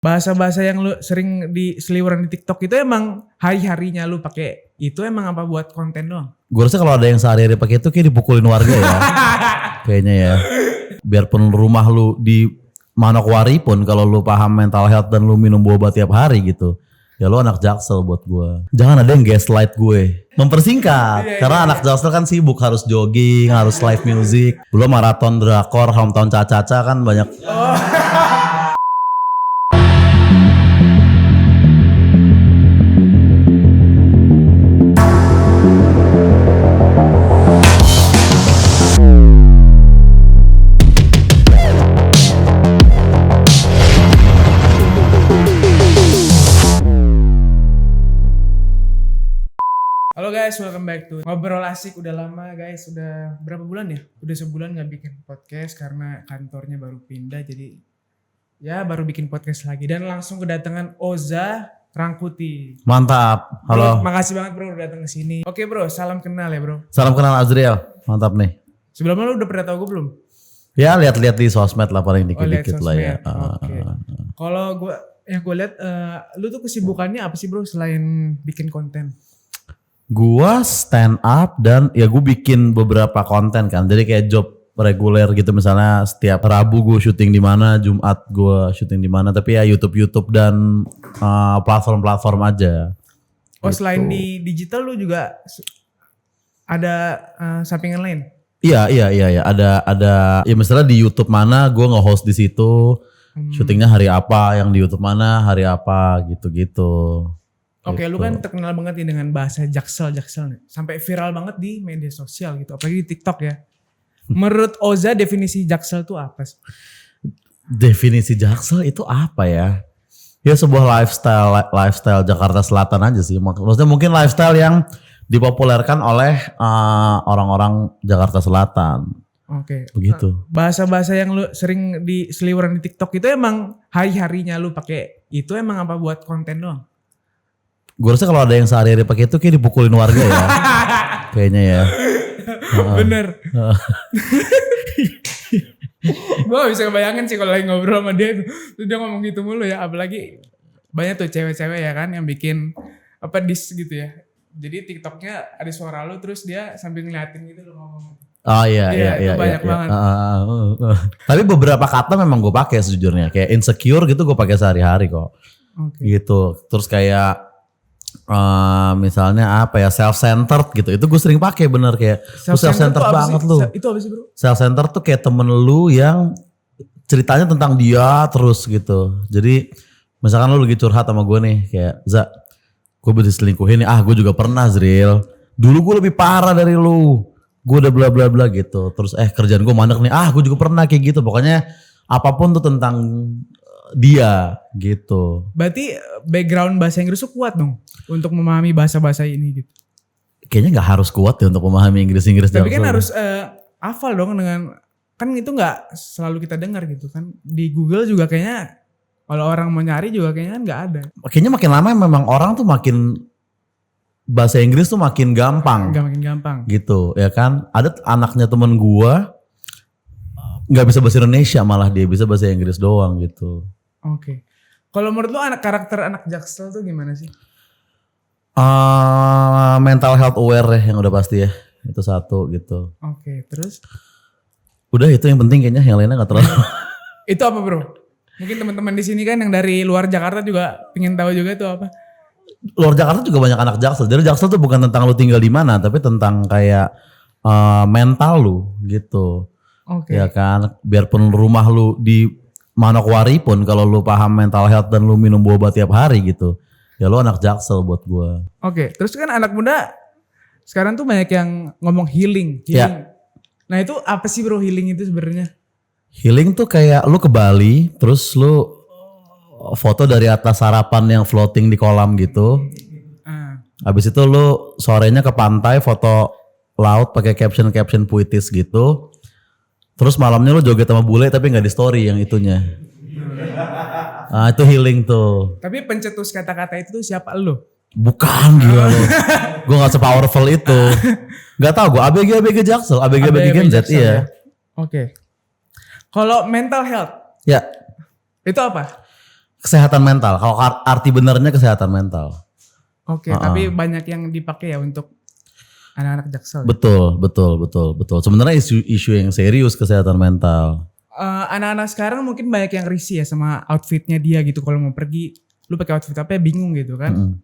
Bahasa-bahasa yang lu sering di seliweran di TikTok itu emang hari-harinya lu pakai itu emang apa buat konten doang? Gue rasa kalau ada yang sehari-hari pakai itu kayak dipukulin warga ya. Kayaknya ya. Biarpun rumah lu di Manokwari pun kalau lu paham mental health dan lu minum boba tiap hari gitu. Ya lu anak Jaksel buat gue. Jangan ada yang gaslight gue. Mempersingkat. Karena anak Jaksel kan sibuk harus jogging, harus live music. Belum maraton drakor, hometown caca-caca kan banyak. Halo guys, welcome back to Ngobrol Asik. Udah lama guys, udah berapa bulan ya? Udah sebulan gak bikin podcast karena kantornya baru pindah. Jadi ya baru bikin podcast lagi. Dan langsung kedatangan Oza Rangkuti. Mantap. Halo. Bro, makasih banget bro udah datang ke sini. Oke bro, salam kenal ya bro. Salam kenal Azriel. Mantap nih. Sebelumnya lu udah pernah tahu gue belum? Ya lihat-lihat di sosmed lah paling dikit-dikit lah ya. Oke. Kalau gue lihat lu tuh kesibukannya apa sih bro selain bikin konten? Gua stand up dan ya gue bikin beberapa konten kan. Jadi kayak job reguler gitu, misalnya setiap Rabu gue syuting di mana, Jumat gue syuting di mana. Tapi ya YouTube dan platform-platform aja. Oh gitu. Selain di digital lu juga ada sampingan lain? Iya. Ada ya misalnya di YouTube mana gue nge-host di situ. Syutingnya hari apa, yang di YouTube mana hari apa gitu-gitu. Oke, gitu. lu kan terkenal banget nih dengan bahasa Jaksel nih. Sampai viral banget di media sosial gitu, apalagi di TikTok ya. Menurut Oza definisi Jaksel tuh apa sih? Definisi Jaksel itu apa ya? Ya sebuah lifestyle Jakarta Selatan aja sih. Maksudnya mungkin lifestyle yang dipopulerkan oleh orang-orang Jakarta Selatan. Oke. Begitu. Bahasa-bahasa yang lu sering di seliweran di TikTok itu emang hari-harinya lu pakai itu emang apa buat konten doang? Gue rasa kalau ada yang sehari-hari pakai itu kayak dipukulin warga ya. Kayaknya ya. Bener. Gue gak bisa kebayangin sih kalau lagi ngobrol sama dia tuh dia ngomong gitu mulu ya. Apalagi banyak tuh cewek-cewek ya kan yang bikin apa diss gitu ya. Jadi TikToknya ada suara lu terus dia sambil ngeliatin gitu lu ngomong. Oh iya. Itu banyak banget. Tapi beberapa kata memang gue pakai sejujurnya. Kayak insecure gitu gue pakai sehari-hari kok. Okay. Gitu. Terus kayak misalnya apa ya, self-centered gitu. Itu gue sering pakai bener kayak self-centered banget lu. Itu apa sih bro? Self-centered tuh kayak temen lu yang ceritanya tentang dia terus gitu. Jadi misalkan lu lagi curhat sama gue nih kayak, Za, gue bisa selingkuhin nih. Gue juga pernah Zril. Dulu gue lebih parah dari lu. Gue udah bla bla bla gitu. Terus kerjaan gue mandek nih. Gue juga pernah kayak gitu. Pokoknya apapun tuh tentang dia gitu. Berarti background bahasa Inggris tuh kuat dong untuk memahami bahasa-bahasa ini gitu. Kayaknya nggak harus kuat ya untuk memahami Inggris. Tapi kan harus hafal dong dengan, kan itu nggak selalu kita dengar gitu kan. Di Google juga kayaknya kalau orang mau nyari juga kayaknya kan nggak ada. Kayaknya makin lama memang orang tuh makin bahasa Inggris tuh makin gampang. Makin gampang. Gitu ya kan. Ada anaknya temen gua nggak bisa bahasa Indonesia, malah dia bisa bahasa Inggris doang gitu. Oke. Kalau menurut lu karakter anak Jaksel tuh gimana sih? Mental health aware ya yang udah pasti ya. Itu satu gitu. Oke, terus? Udah itu yang penting kayaknya, yang lainnya gak terlalu. Itu apa bro? Mungkin teman-teman di sini kan yang dari luar Jakarta juga pengen tahu juga itu apa? Luar Jakarta juga banyak anak Jaksel. Jadi Jaksel tuh bukan tentang lu tinggal di mana, tapi tentang kayak mental lu gitu. Oke. Ya kan, biarpun rumah lu di Manokwari pun kalau lu paham mental health dan lu minum boba tiap hari gitu, ya lu anak Jaksel buat gua. Oke, terus kan anak muda sekarang tuh banyak yang ngomong healing. Ya. Nah itu apa sih bro healing itu sebenarnya? Healing tuh kayak lu ke Bali, terus lu foto dari atas sarapan yang floating di kolam gitu. Habis itu lu sorenya ke pantai, foto laut pakai caption puitis gitu. Terus malamnya lu joget sama bule tapi gak di story yang itunya. Itu healing tuh. Tapi pencetus kata-kata itu tuh siapa lu? Bukan, gila lu. Gue gak sepowerful itu. Gak tau gue, ABG Jaksel, ABG Gen Z, iya. Oke. Kalau mental health? Ya. Itu apa? kesehatan mental. Kalau arti benernya kesehatan mental. Oke, tapi banyak yang dipakai ya untuk anak-anak Jaksel. Betul. Sebenarnya isu yang serius kesehatan mental. Anak-anak sekarang mungkin banyak yang risih ya sama outfitnya dia gitu. Kalau mau pergi, lu pakai outfit apa ya bingung gitu kan.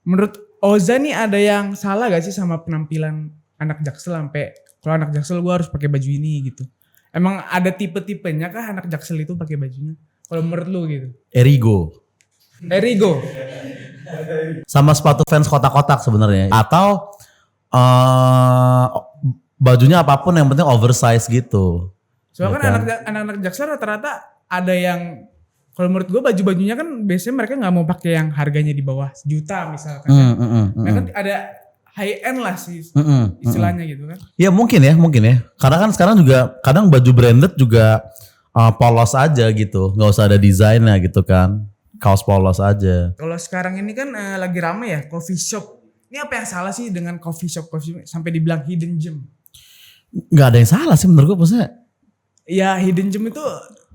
Menurut Oza nih ada yang salah gak sih sama penampilan anak Jaksel sampai kalau anak Jaksel gue harus pakai baju ini gitu. Emang ada tipe-tipenya kah anak Jaksel itu pakai bajunya? Kalau menurut lu gitu. Erigo. Sama sepatu Vans kotak-kotak sebenarnya. Atau bajunya apapun yang penting oversize gitu. Soalnya kan anak-anak Jaksel rata-rata ada yang kalau menurut gue baju-bajunya kan biasanya mereka nggak mau pakai yang harganya di bawah 1 juta misalkan. Mereka kan ada high end lah sih istilahnya gitu kan. Ya mungkin ya. Karena kan sekarang juga kadang baju branded juga polos aja gitu. Nggak usah ada desainnya gitu kan. Kaos polos aja. Kalau sekarang ini kan lagi rame ya coffee shop. Ini apa yang salah sih dengan coffee shop sampai dibilang hidden gem? Nggak ada yang salah sih menurut gue maksudnya. Ya hidden gem itu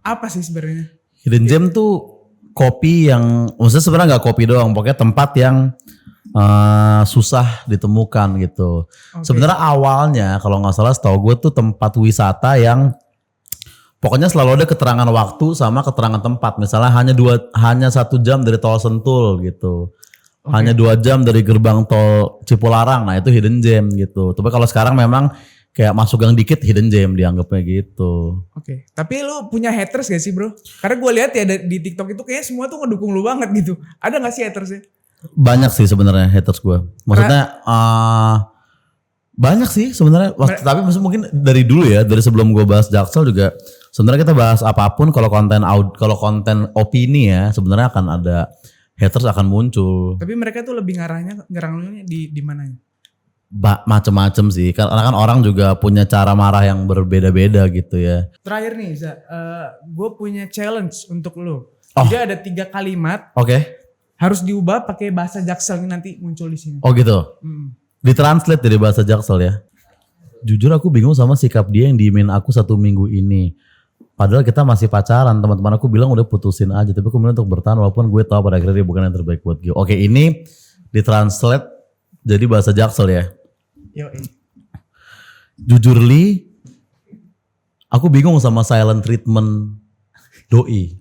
apa sih sebenarnya? Hidden gem tuh kopi yang maksudnya sebenarnya nggak kopi doang, pokoknya tempat yang susah ditemukan gitu. Sebenarnya awalnya kalau nggak salah setahu gue tuh tempat wisata yang pokoknya selalu ada keterangan waktu sama keterangan tempat. Misalnya hanya 1 jam dari tol Sentul gitu. Hanya 2 jam dari gerbang tol Cipularang. Nah itu hidden gem gitu. Tapi kalau sekarang memang kayak masuk gang dikit hidden gem dianggapnya gitu. Oke. Tapi lu punya haters gak sih bro? Karena gue lihat ya di TikTok itu kayaknya semua tuh ngedukung lu banget gitu. Ada gak sih hatersnya? Banyak sih sebenarnya haters gue. Maksudnya banyak sih sebenarnya. Tapi mungkin dari dulu ya, dari sebelum gue bahas Jaksel juga. Sebenarnya kita bahas apapun kalau konten opini ya sebenarnya akan ada haters akan muncul. Tapi mereka tuh lebih nyerangnya di mananya? Macem-macem sih, karena kan orang juga punya cara marah yang berbeda-beda gitu ya. Terakhir nih Za, gue punya challenge untuk lo. Jadi ada 3 kalimat. Oke. Harus diubah pakai bahasa Jaksel nanti muncul di sini. Oh gitu. Ditranslate dari bahasa Jaksel ya. Jujur aku bingung sama sikap dia yang diemin aku 1 minggu ini. Padahal kita masih pacaran, teman-teman aku bilang udah putusin aja. Tapi aku bilang untuk bertahan walaupun gue tahu pada akhirnya dia bukan yang terbaik buat gue. Oke, ini ditranslate jadi bahasa Jaksel ya. Jujur Li, aku bingung sama silent treatment doi.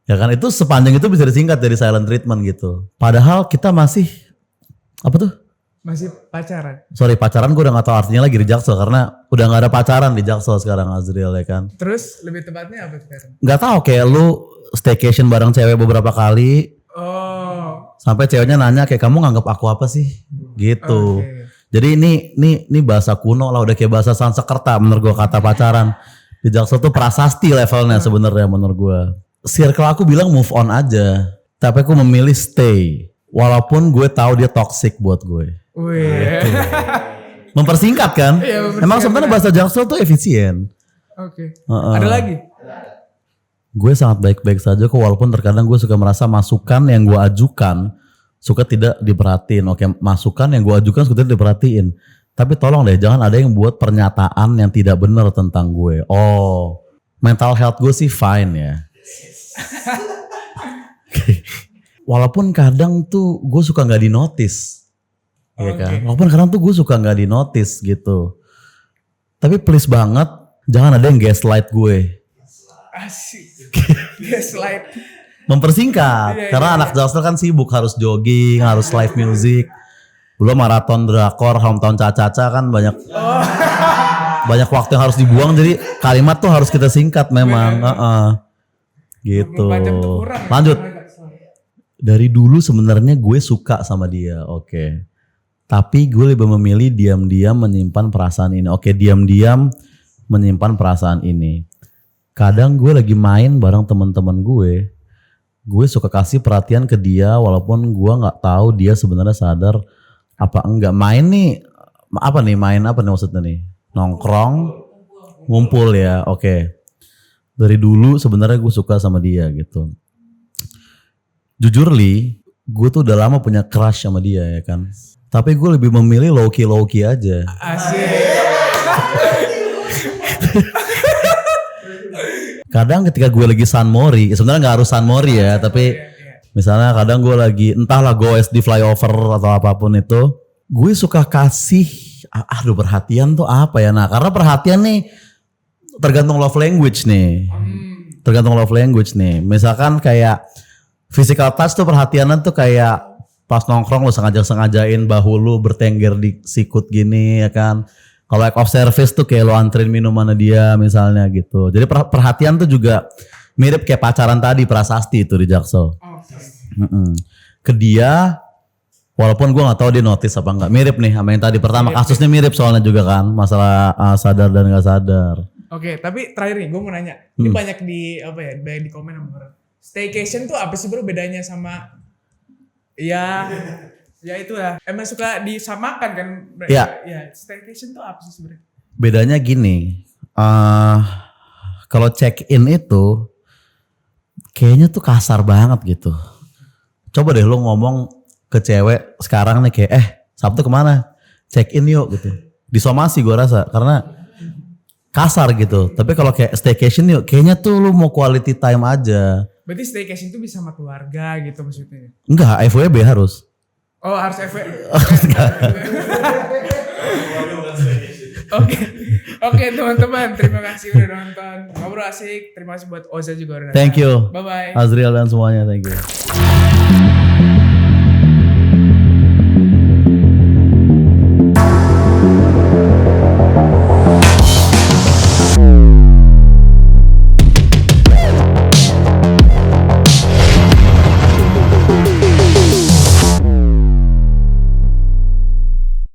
Ya kan itu sepanjang itu bisa disingkat dari silent treatment gitu. Padahal kita masih apa tuh? Masih pacaran. Sorry, pacaran gue udah gak tahu artinya lagi di Jaksel karena udah gak ada pacaran di Jaksel sekarang Azriel ya kan. Terus lebih tepatnya apa sekarang? Gak tahu kayak lu staycation bareng cewek beberapa kali. Sampai ceweknya nanya kayak kamu nganggap aku apa sih? Gitu. Jadi ini bahasa kuno lah, udah kayak bahasa Sanskerta menurut gue kata pacaran. Di Jaksel tuh prasasti levelnya sebenarnya menurut gue. Circle aku bilang move on aja, tapi aku memilih stay. Walaupun gue tahu dia toxic buat gue. Gitu. Mempersingkat kan? Iya, emang sebenarnya bahasa Jaksel tuh efisien. Oke. Ada lagi? Gue sangat baik-baik saja kok, walaupun terkadang gue suka merasa masukan yang gue ajukan suka tidak diperhatiin. Oke, masukan yang gue ajukan suka tidak diperhatiin. Tapi tolong deh jangan ada yang buat pernyataan yang tidak benar tentang gue. Oh, mental health gue sih fine ya. Walaupun kadang tuh gue suka gak dinotis. Ya kan? Walaupun kadang tuh gue suka gak dinotis gitu. Tapi please banget jangan ada yang gaslight gue. Asik. Gaslight. Mempersingkat. Karena anak Jaksel kan sibuk, harus jogging, harus live music. Belum maraton drakor, hometown caca-caca kan banyak. Banyak waktu yang harus dibuang, jadi kalimat tuh harus kita singkat memang. Gitu. Lanjut. Dari dulu sebenarnya gue suka sama dia, oke. Tapi gue lebih memilih diam-diam menyimpan perasaan ini. Oke, diam-diam menyimpan perasaan ini. Kadang gue lagi main bareng teman-teman gue suka kasih perhatian ke dia walaupun gue nggak tahu dia sebenarnya sadar apa enggak. Main nih maksudnya nih? Nongkrong, ngumpul ya, oke. Dari dulu sebenarnya gue suka sama dia gitu. Jujur Li, gue tuh udah lama punya crush sama dia ya kan. Tapi gue lebih memilih low-key aja. Asik. kadang ketika gue lagi San Mori, sebenarnya nggak harus San Mori ya, tapi misalnya kadang gue lagi entahlah goes di flyover atau apapun itu, gue suka kasih, aduh perhatian tuh apa ya? Nah karena perhatian nih tergantung love language nih, Misalkan kayak physical touch tuh perhatianan tuh kayak pas nongkrong lu sengajain bahu lu bertengger di sikut gini ya kan. Kalau act of service tuh kayak lu anterin minuman dia misalnya gitu. Jadi perhatian tuh juga mirip kayak pacaran tadi Prasasti itu di Jaksel. Ke dia, walaupun gue nggak tahu dia notice apa enggak, mirip nih sama yang tadi pertama kasusnya mirip soalnya juga kan masalah sadar dan nggak sadar. Oke, tapi terakhir nih gue mau nanya, ini banyak di banyak di komen sama orang. Staycation tuh apa sih bro bedanya sama ya itu ya emang suka disamakan kan? Ya. Staycation tuh apa sih sebenarnya? Bedanya gini, kalau check in itu kayaknya tuh kasar banget gitu. Coba deh lo ngomong ke cewek sekarang nih kayak Sabtu kemana? Check in yuk gitu. Disomasi gue rasa karena kasar gitu. Tapi kalau kayak staycation yuk, kayaknya tuh lu mau quality time aja. Berarti staycation tuh bisa sama keluarga gitu maksudnya? Enggak, FWB harus. Oh harus FW. Oke teman-teman, terima kasih udah nonton. Ngobrol asik. Terima kasih buat Oza juga udah nonton. Thank you. Bye bye. Azriel dan semuanya, thank you.